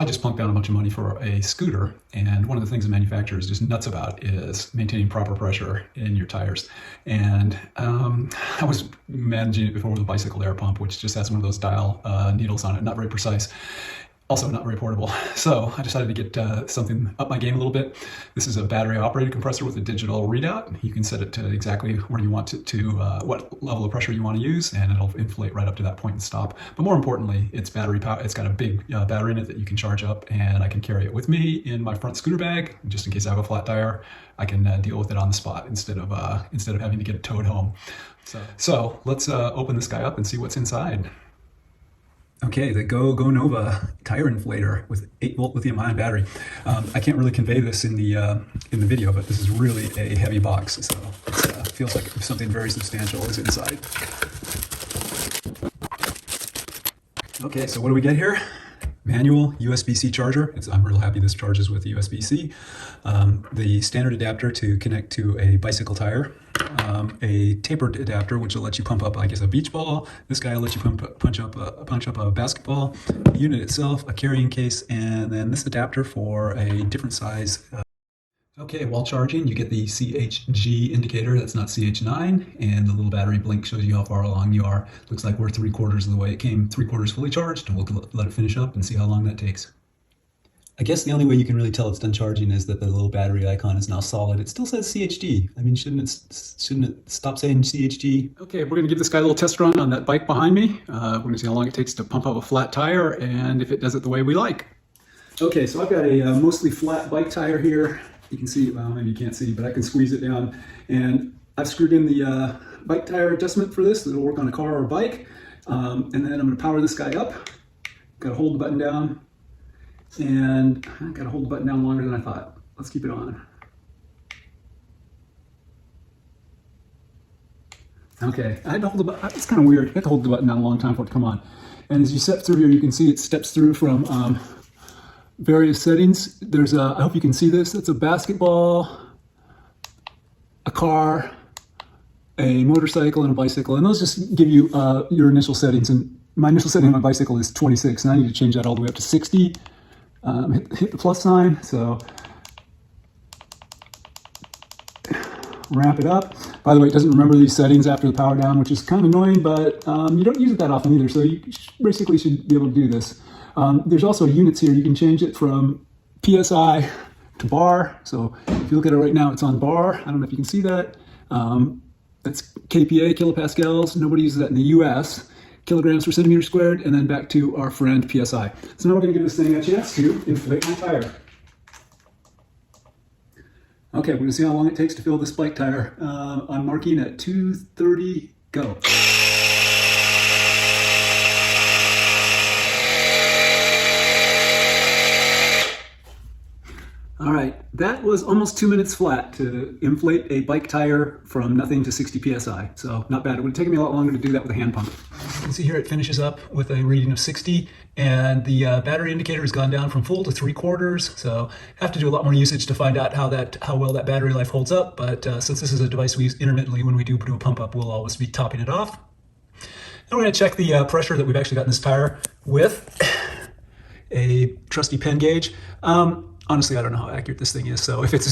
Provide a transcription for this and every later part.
I just plunked down a bunch of money for a scooter, and one of the things the manufacturer is just nuts about is maintaining proper pressure in your tires. And I was managing it before with a bicycle air pump, which just has one of those dial needles on it, not very precise. Also not very portable. So I decided to get something up my game a little bit. This is a battery operated compressor with a digital readout. You can set it to exactly where you want it to, what level of pressure you want to use, and it'll inflate right up to that point and stop. But more importantly, it's battery power. It's got a big battery in it that you can charge up, and I can carry it with me in my front scooter bag, just in case I have a flat tire. I can deal with it on the spot instead of having to get it towed home. So let's open this guy up and see what's inside. Okay, the Gogonova tire inflator with 8-volt lithium-ion battery. I can't really convey this in the video, but this is really a heavy box, so it feels like something very substantial is inside. Okay, so what do we get here? Manual USB-C charger. I'm real happy this charges with USB-C. The standard adapter to connect to a bicycle tire. A tapered adapter, which will let you pump up, I guess, a beach ball. This guy will let you punch up a basketball. The unit itself, a carrying case, and then this adapter for a different size. Okay, while charging, you get the CHG indicator. That's not CH9, and the little battery blink shows you how far along you are. Looks like we're 3/4 of the way. It came 3/4 fully charged, and we'll let it finish up and see how long that takes. I guess the only way you can really tell it's done charging is that the little battery icon is now solid. It still says CHG. I mean, shouldn't it stop saying CHG? Okay, we're gonna give this guy a little test run on that bike behind me. We're gonna see how long it takes to pump up a flat tire and if it does it the way we like. Okay, so I've got a mostly flat bike tire here. You can see, well, maybe you can't see, but I can squeeze it down. And I've screwed in the bike tire adjustment for this. It'll work on a car or a bike. And then I'm gonna power this guy up. Gotta hold the button down. And I gotta hold the button down longer than I thought. Let's keep it on. Okay, I had to hold the button. It's kind of weird. You have to hold the button down a long time for it to come on. And as you step through here, you can see it steps through from various settings. There's a, I hope you can see this. It's a basketball, a car, a motorcycle, and a bicycle. And those just give you your initial settings. And my initial setting on my bicycle is 26, and I need to change that all the way up to 60. Hit the plus sign, so ramp it up. By the way, it doesn't remember these settings after the power down, which is kind of annoying, but you don't use it that often either, so you basically should be able to do this. There's also units here. You can change it from PSI to bar. So if you look at it right now, it's on bar. I don't know if you can see that. That's kPa, kilopascals. Nobody uses that in the US. Kilograms per centimeter squared, and then back to our friend PSI. So now we're going to give this thing a chance to inflate my tire. Okay, we're going to see how long it takes to fill this bike tire. I'm marking at 2:30, go. All right, that was almost 2 minutes flat to inflate a bike tire from nothing to 60 PSI. So not bad. It would have taken me a lot longer to do that with a hand pump. You can see here it finishes up with a reading of 60, and the battery indicator has gone down from full to 3/4. So I have to do a lot more usage to find out how well that battery life holds up. But since this is a device we use intermittently when we do a pump up, we'll always be topping it off. And we're going to check the pressure that we've actually got in this tire with a trusty pen gauge. Honestly, I don't know how accurate this thing is, so if it's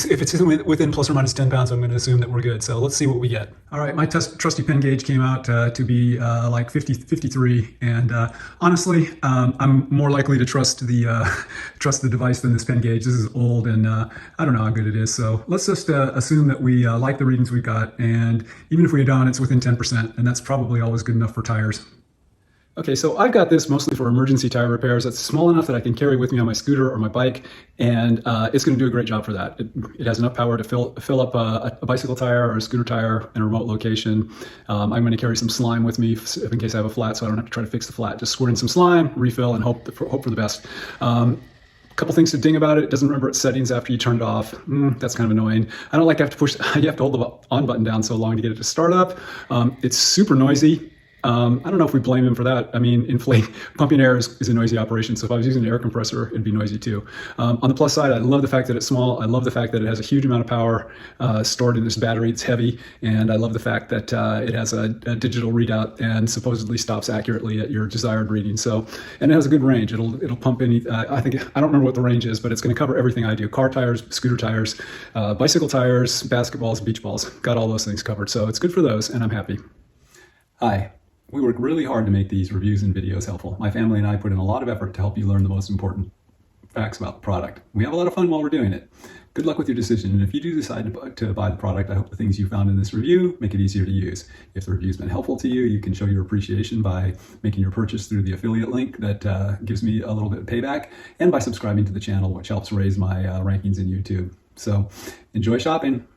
within plus or minus 10 pounds, I'm going to assume that we're good. So let's see what we get. All right, my trusty pen gauge came out to be like 53, and honestly, I'm more likely to trust the device than this pen gauge. This is old, and I don't know how good it is. So let's just assume that we like the readings we've got, and even if we don't, it's within 10%, and that's probably always good enough for tires. Okay, so I've got this mostly for emergency tire repairs. It's small enough that I can carry with me on my scooter or my bike, and it's going to do a great job for that. It has enough power to fill up a bicycle tire or a scooter tire in a remote location. I'm going to carry some slime with me in case I have a flat, so I don't have to try to fix the flat. Just squirt in some slime, refill, and hope for the best. Couple things to ding about it. It doesn't remember its settings after you turn it off. That's kind of annoying. I don't like to have to push, you have to hold the on button down so long to get it to start up. It's super noisy. I don't know if we blame him for that. I mean, pumping air is a noisy operation. So if I was using an air compressor, it'd be noisy too. On the plus side, I love the fact that it's small. I love the fact that it has a huge amount of power stored in this battery. It's heavy. And I love the fact that it has a digital readout and supposedly stops accurately at your desired reading. So, and it has a good range. It'll pump any, I don't remember what the range is, but it's going to cover everything I do. Car tires, scooter tires, bicycle tires, basketballs, beach balls. Got all those things covered. So it's good for those, and I'm happy. Hi. We work really hard to make these reviews and videos helpful. My family and I put in a lot of effort to help you learn the most important facts about the product. We have a lot of fun while we're doing it. Good luck with your decision, and if you do decide to buy the product, I hope the things you found in this review make it easier to use. If the review's been helpful to you, you can show your appreciation by making your purchase through the affiliate link that gives me a little bit of payback, and by subscribing to the channel, which helps raise my rankings in YouTube. So enjoy shopping.